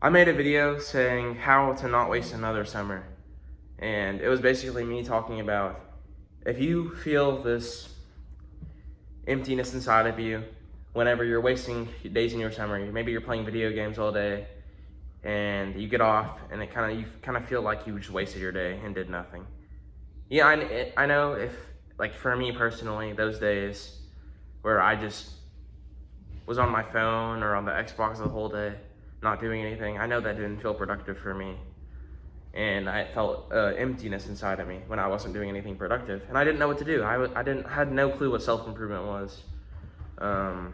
I made a video saying how to not waste another summer. And it was basically me talking about if you feel this emptiness inside of you whenever you're wasting days in your summer, maybe you're playing video games all day and you get off and you kind of feel like you just wasted your day and did nothing. Yeah, I know if, like for me personally, those days where I just was on my phone or on the Xbox the whole day, not doing anything, I know that didn't feel productive for me. And I felt emptiness inside of me when I wasn't doing anything productive. And I didn't know what to do. I had no clue what self-improvement was. I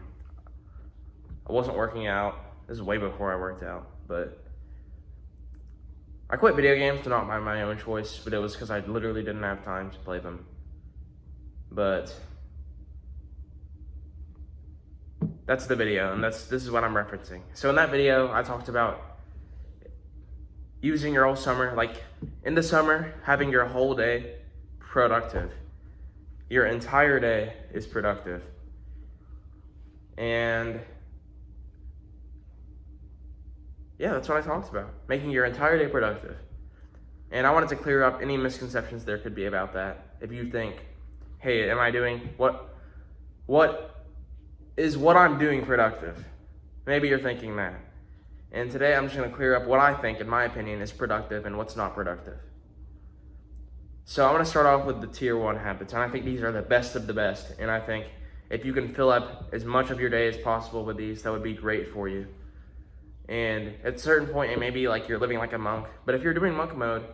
wasn't working out. This is way before I worked out, but I quit video games, not by my own choice, but it was because I literally didn't have time to play them. But that's the video, and this is what I'm referencing. So in that video, I talked about using your whole summer, like in the summer, having your whole day productive. Your entire day is productive. And yeah, that's what I talked about, making your entire day productive. And I wanted to clear up any misconceptions there could be about that. If you think, hey, am I doing what is what I'm doing productive? Maybe you're thinking that. And today I'm just gonna clear up what I think, in my opinion, is productive and what's not productive. So I'm gonna start off with the tier 1 habits, and I think these are the best of the best. And I think if you can fill up as much of your day as possible with these, that would be great for you. And at a certain point, it may be like you're living like a monk, but if you're doing monk mode,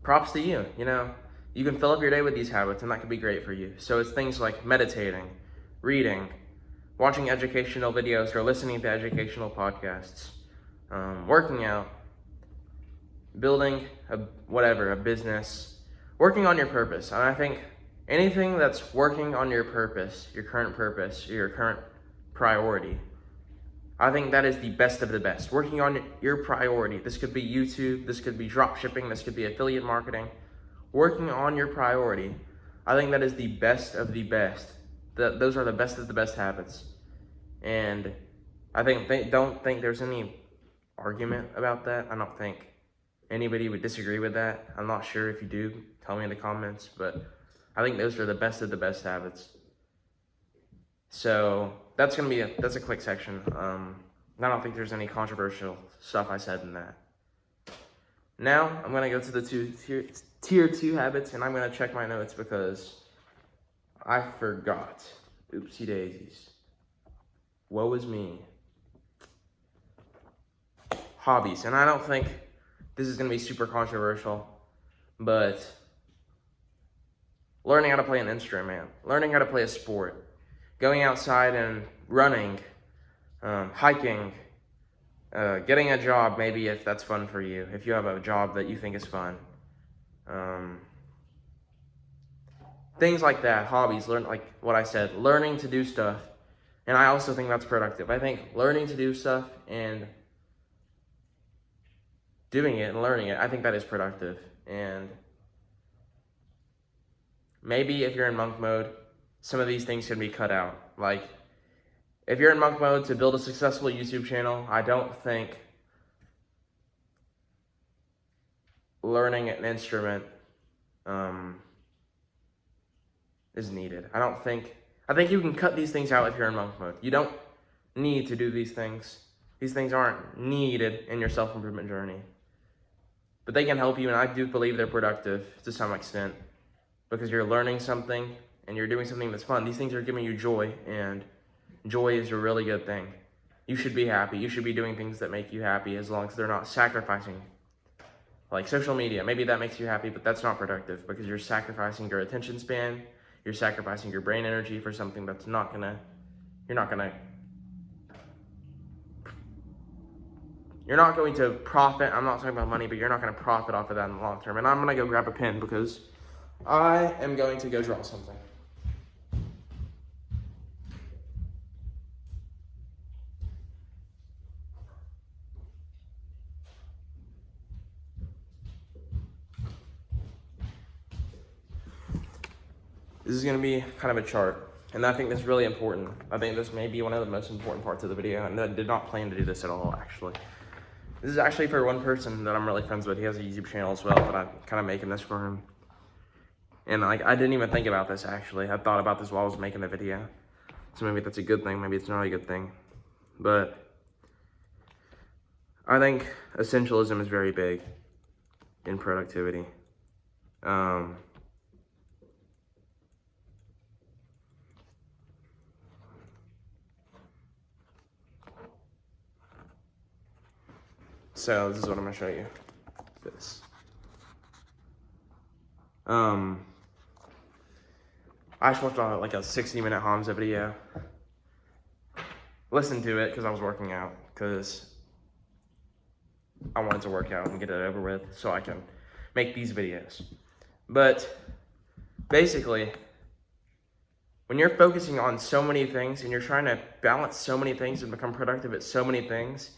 props to you. You know, you can fill up your day with these habits, and that could be great for you. So it's things like meditating, reading, watching educational videos or listening to educational podcasts, working out, building a business, working on your purpose. And I think anything that's working on your purpose, your current priority, I think that is the best of the best. Working on your priority. This could be YouTube, this could be drop shipping, this could be affiliate marketing. Working on your priority, I think that is the best of the best. Those are the best of the best habits. And I don't think there's any argument about that. I don't think anybody would disagree with that. I'm not sure. If you do, tell me in the comments, but I think those are the best of the best habits. So that's a quick section. I don't think there's any controversial stuff I said in that. Now I'm gonna go to the tier 2 habits, and I'm gonna check my notes because I forgot. Oopsie daisies. Woe is me. Hobbies, and I don't think this is gonna be super controversial, but learning how to play an instrument, learning how to play a sport, going outside and running, hiking, getting a job, maybe if that's fun for you, if you have a job that you think is fun. Things like that, hobbies, like what I said, learning to do stuff. And I also think that's productive. I think learning to do stuff and doing it and learning it, I think that is productive. And maybe if you're in monk mode, some of these things can be cut out. Like, if you're in monk mode to build a successful YouTube channel, I don't think learning an instrument is needed. I think you can cut these things out if you're in monk mode. You don't need to do these things. These things aren't needed in your self-improvement journey. But they can help you, and I do believe they're productive to some extent because you're learning something and you're doing something that's fun. These things are giving you joy, and joy is a really good thing. You should be happy. You should be doing things that make you happy as long as they're not sacrificing. Like social media, maybe that makes you happy, but that's not productive because you're sacrificing your attention span. You're sacrificing your brain energy for something that's you're not going to profit. I'm not talking about money, but you're not going to profit off of that in the long term. And I'm going to go grab a pen because I am going to go draw something. This is going to be kind of a chart. And I think that's really important. I think this may be one of the most important parts of the video, and I did not plan to do this at all, actually. This is actually for one person that I'm really friends with. He has a YouTube channel as well, but I'm kind of making this for him. And like, I didn't even think about this, actually. I thought about this while I was making the video. So maybe that's a good thing, maybe it's not a good thing. But I think essentialism is very big in productivity. So this is what I'm gonna show you. This. I just watched like a 60-minute Hamza video. Listened to it because I was working out, because I wanted to work out and get it over with so I can make these videos. But basically, when you're focusing on so many things and you're trying to balance so many things and become productive at so many things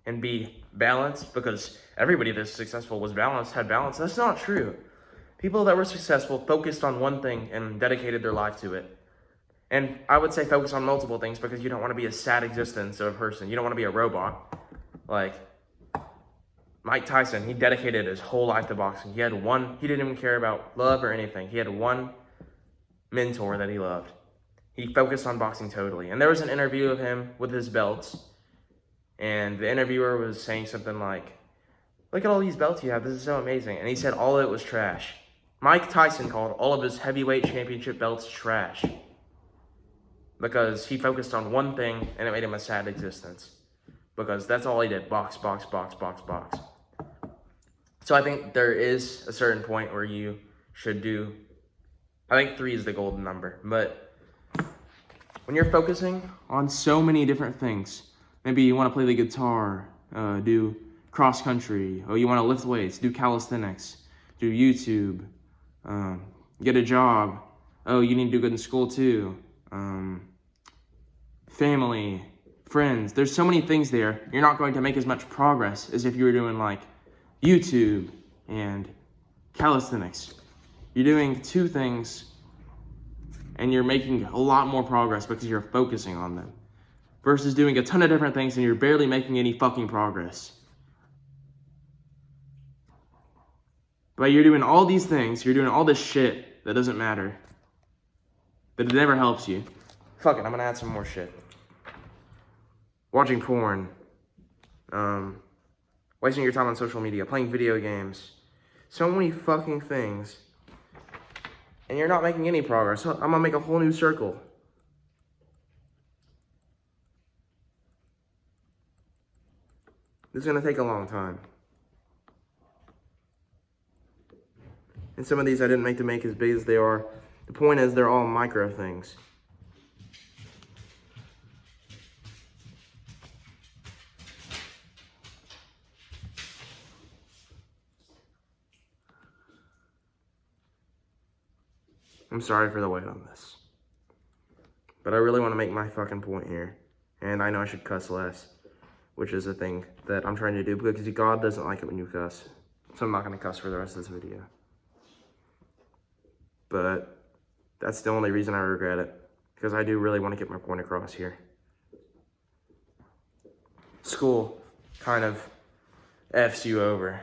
and be balanced, because everybody that's successful was balanced, had balance, that's not true. People that were successful focused on one thing and dedicated their life to it. And I would say focus on multiple things, because you don't want to be a sad existence of a person. You don't want to be a robot. Like Mike Tyson, he dedicated his whole life to boxing. He didn't even care about love or anything. He had one mentor that he loved. He focused on boxing totally. And there was an interview of him with his belts. And the interviewer was saying something like, "Look at all these belts you have. This is so amazing." And he said all of it was trash. Mike Tyson called all of his heavyweight championship belts trash, because he focused on one thing and it made him a sad existence. Because that's all he did. Box, box, box, box, box. So I think there is a certain point where you should do, I think 3 is the golden number. But when you're focusing on so many different things, maybe you want to play the guitar, do cross country, or you want to lift weights, do calisthenics, do YouTube, get a job, oh, you need to do good in school too, family, friends. There's so many things there. You're not going to make as much progress as if you were doing like YouTube and calisthenics. You're doing 2 things and you're making a lot more progress because you're focusing on them, versus doing a ton of different things and you're barely making any fucking progress. But you're doing all these things, you're doing all this shit that doesn't matter, that it never helps you. Fuck it, I'm gonna add some more shit. Watching porn, wasting your time on social media, playing video games, so many fucking things, and you're not making any progress. So I'm gonna make a whole new circle. This is gonna take a long time. And some of these I didn't make to make as big as they are. The point is, they're all micro things. I'm sorry for the wait on this. But I really want to make my fucking point here. And I know I should cuss less, which is a thing that I'm trying to do, because God doesn't like it when you cuss. So I'm not going to cuss for the rest of this video. But that's the only reason I regret it, because I do really want to get my point across here. School kind of F's you over,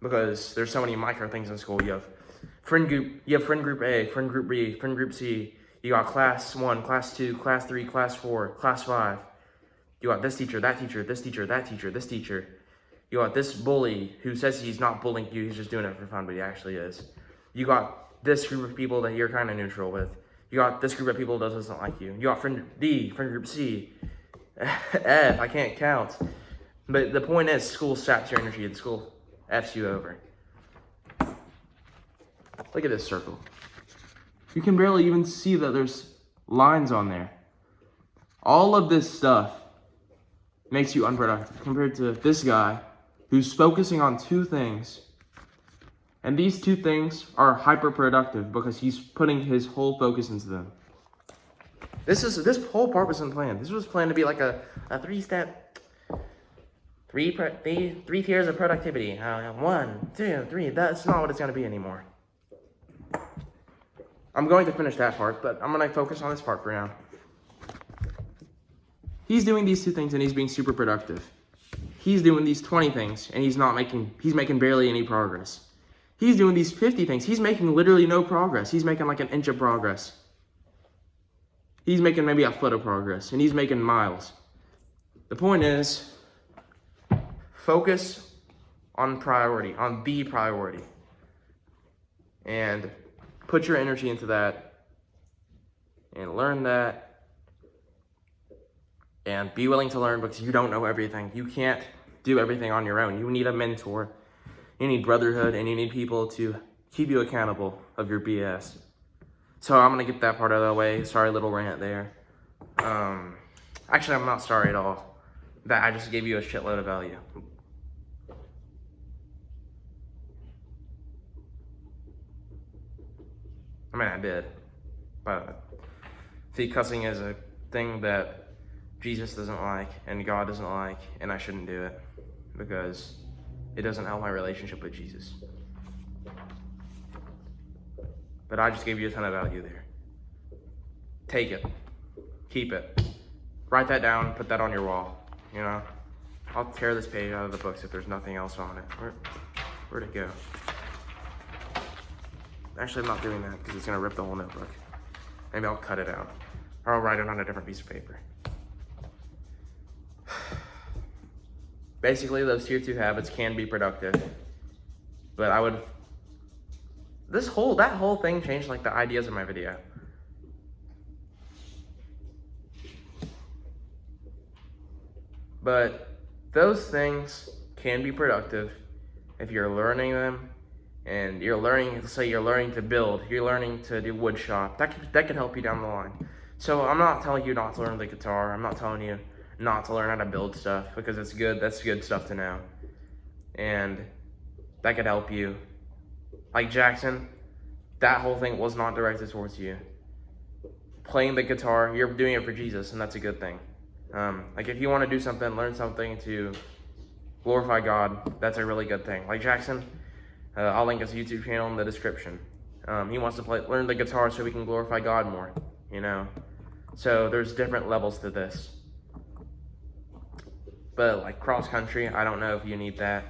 because there's so many micro things in school. You have friend group A, friend group B, friend group C. You got class 1, class 2, class 3, class 4, class 5. You got this teacher, that teacher, this teacher, that teacher, this teacher. You got this bully who says he's not bullying you, he's just doing it for fun, but he actually is. You got this group of people that you're kind of neutral with. You got this group of people that doesn't like you. You got friend D, friend group C, F, I can't count. But the point is, school saps your energy and school F's you over. Look at this circle. You can barely even see that there's lines on there. All of this stuff makes you unproductive compared to this guy who's focusing on 2 things. And these 2 things are hyper productive because he's putting his whole focus into them. This whole part wasn't planned. This was planned to be like a 3-step, 3 tiers of productivity. 1, 2, 3. That's not what it's gonna be anymore. I'm going to finish that part, but I'm going to focus on this part for now. He's doing these 2 things and he's being super productive. He's doing these 20 things and he's making barely any progress. He's doing these 50 things. He's making literally no progress. He's making like an inch of progress. He's making maybe a foot of progress and he's making miles. The point is, focus on the priority. And put your energy into that and learn that and be willing to learn, because you don't know everything. You can't do everything on your own. You need a mentor. You need brotherhood, and you need people to keep you accountable of your BS. So I'm going to get that part out of the way. Sorry, little rant there. Actually, I'm not sorry at all. That I just gave you a shitload of value. I mean, I did. But see, cussing is a thing that Jesus doesn't like, and God doesn't like, and I shouldn't do it, because it doesn't help my relationship with Jesus. But I just gave you a ton of value there. Take it. Keep it. Write that down, put that on your wall, you know? I'll tear this page out of the books if there's nothing else on it. Where'd it go? Actually, I'm not doing that because it's gonna rip the whole notebook. Maybe I'll cut it out, or I'll write it on a different piece of paper. Basically, those tier 2 habits can be productive, but that whole thing changed like the ideas of my video. But those things can be productive if you're learning them, and you're learning, say you're learning to build, you're learning to do wood shop. That can help you down the line. So I'm not telling you not to learn the guitar. I'm not telling you not to learn how to build stuff, because it's good. That's good stuff to know. And that could help you. Like Jackson, that whole thing was not directed towards you. Playing the guitar, you're doing it for Jesus, and that's a good thing. Like if you want to do something, learn something to glorify God, that's a really good thing. Like Jackson, I'll link his YouTube channel in the description. He wants to learn the guitar so we can glorify God more, you know? So there's different levels to this. But like cross country, I don't know if you need that.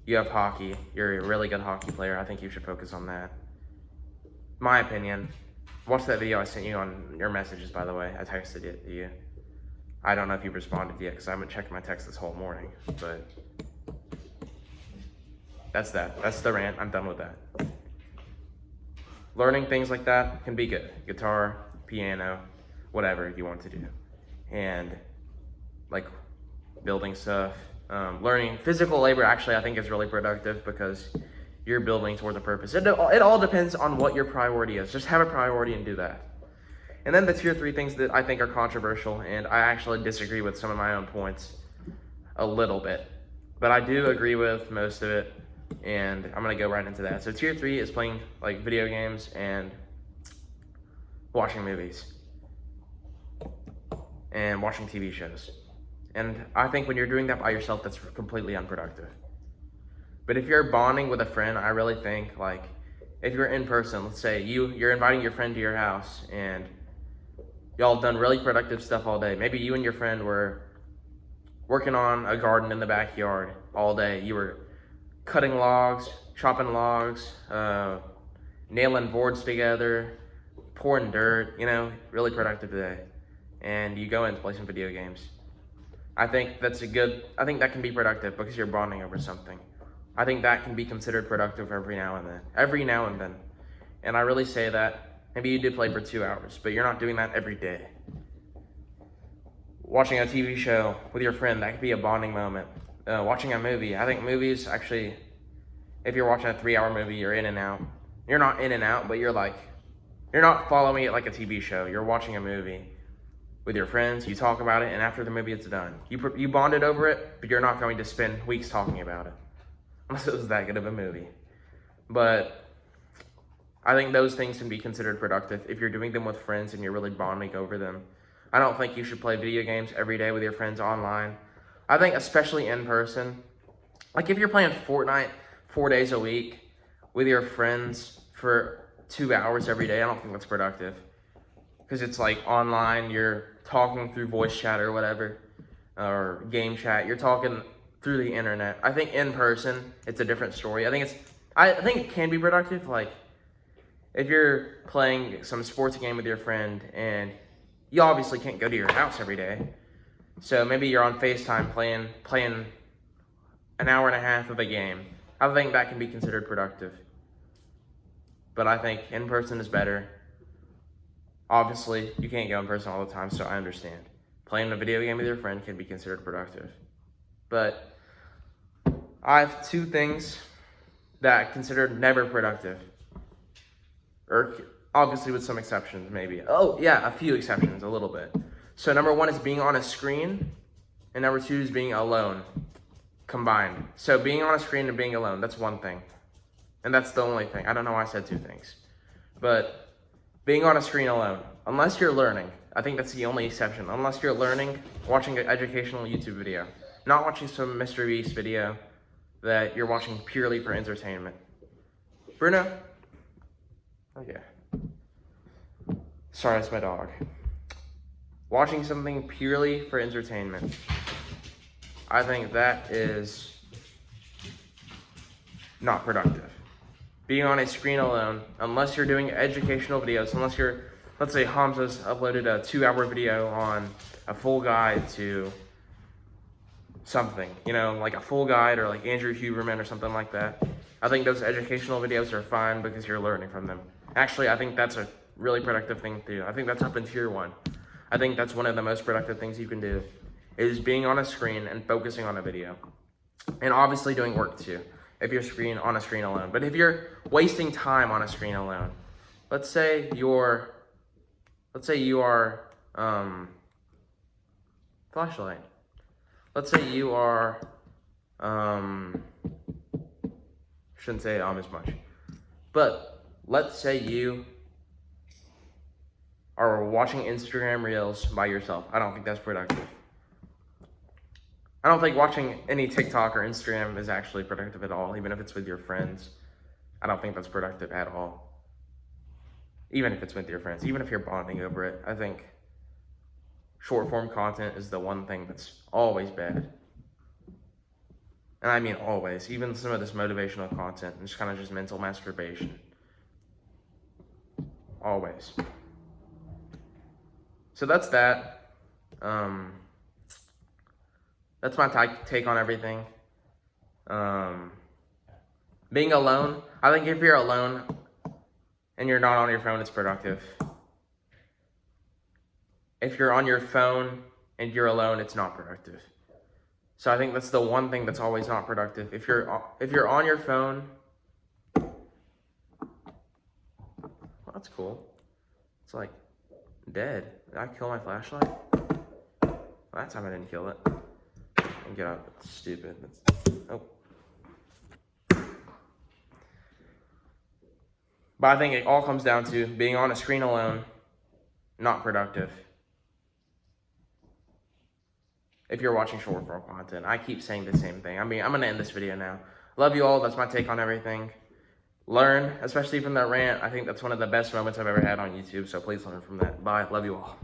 You have hockey. You're a really good hockey player. I think you should focus on that. My opinion. Watch that video I sent you on your messages, by the way. I texted it to you. I don't know if you've responded yet because I haven't checked my text this whole morning. But that's that. That's the rant. I'm done with that. Learning things like that can be good. Guitar, piano, whatever you want to do. And like building stuff, learning physical labor, actually I think is really productive because you're building towards a purpose. It all depends on what your priority is. Just have a priority and do that. And then the tier 3 things that I think are controversial, and I actually disagree with some of my own points a little bit, but I do agree with most of it, and I'm gonna go right into that. So tier 3 is playing like video games and watching movies and watching TV shows. And I think when you're doing that by yourself, that's completely unproductive. But if you're bonding with a friend, I really think like if you're in person, let's say you're inviting your friend to your house and y'all done really productive stuff all day. Maybe you and your friend were working on a garden in the backyard all day. You were cutting logs, chopping logs, nailing boards together, pouring dirt, you know, really productive day. And you go in to play some video games. I think that can be productive because you're bonding over something. I think that can be considered productive every now and then. And I really say that. Maybe you did play for 2 hours, but you're not doing that every day. Watching a TV show with your friend, that could be a bonding moment. Watching a movie, I think movies actually, if you're watching a 3-hour movie, you're in and out. You're not in and out, but you're not following it like a TV show. You're watching a movie with your friends, you talk about it, and after the movie, it's done. You bonded over it, but you're not going to spend weeks talking about it. Unless it was that good of a movie. But I think those things can be considered productive if you're doing them with friends and you're really bonding over them. I don't think you should play video games every day with your friends online. I think especially in person. Like if you're playing Fortnite 4 days a week with your friends for 2 hours every day, I don't think that's productive. Because it's like online, you're talking through voice chat or whatever, or game chat. You're talking through the internet. I think in person, it's a different story. I think it can be productive. Like, if you're playing some sports game with your friend, and you obviously can't go to your house every day, so maybe you're on FaceTime playing an hour and a half of a game. I think that can be considered productive. But I think in person is better. Obviously, you can't go in person all the time, so I understand. Playing a video game with your friend can be considered productive. But I have 2 things that I considered never productive. Or obviously with some exceptions, maybe. Oh, yeah, a few exceptions, a little bit. So number 1 is being on a screen, and number 2 is being alone, combined. So being on a screen and being alone, that's one thing. And that's the only thing. I don't know why I said 2 things. But being on a screen alone, unless you're learning, I think that's the only exception. Unless you're learning, watching an educational YouTube video, not watching some Mr. Beast video that you're watching purely for entertainment. Bruno? Oh yeah. Sorry, that's my dog. Watching something purely for entertainment. I think that is not productive. Being on a screen alone, unless you're doing educational videos, unless you're, let's say Hamza's uploaded a 2-hour video on a full guide to something, like a full guide, or like Andrew Huberman or something like that. I think those educational videos are fine because you're learning from them. Actually, I think that's a really productive thing to do. I think that's up in tier 1. I think that's one of the most productive things you can do, is being on a screen and focusing on a video. And obviously doing work too, if you're on a screen alone. But if you're wasting time on a screen alone, let's say you are flashlight. Let's say you are shouldn't say as much. But let's say you are watching Instagram Reels by yourself. I don't think that's productive. I don't think watching any TikTok or Instagram is actually productive at all, even if it's with your friends. I don't think that's productive at all. Even if it's with your friends, even if you're bonding over it, I think short form content is the one thing that's always bad. And I mean always, even some of this motivational content, it's kind of just mental masturbation. Always. So that's that. That's my take on everything. Being alone, I think if you're alone and you're not on your phone, it's productive. If you're on your phone and you're alone, it's not productive. So I think that's the one thing that's always not productive. If you're on your phone, well, that's cool. It's like dead. Did I kill my flashlight? Well, that time I didn't kill it. And get out. That's stupid. Oh. But I think it all comes down to being on a screen alone, not productive. If you're watching short form content, I keep saying the same thing. I mean, I'm going to end this video now. Love you all. That's my take on everything. Learn, especially from that rant. I think that's one of the best moments I've ever had on YouTube, so please learn from that. Bye. Love you all.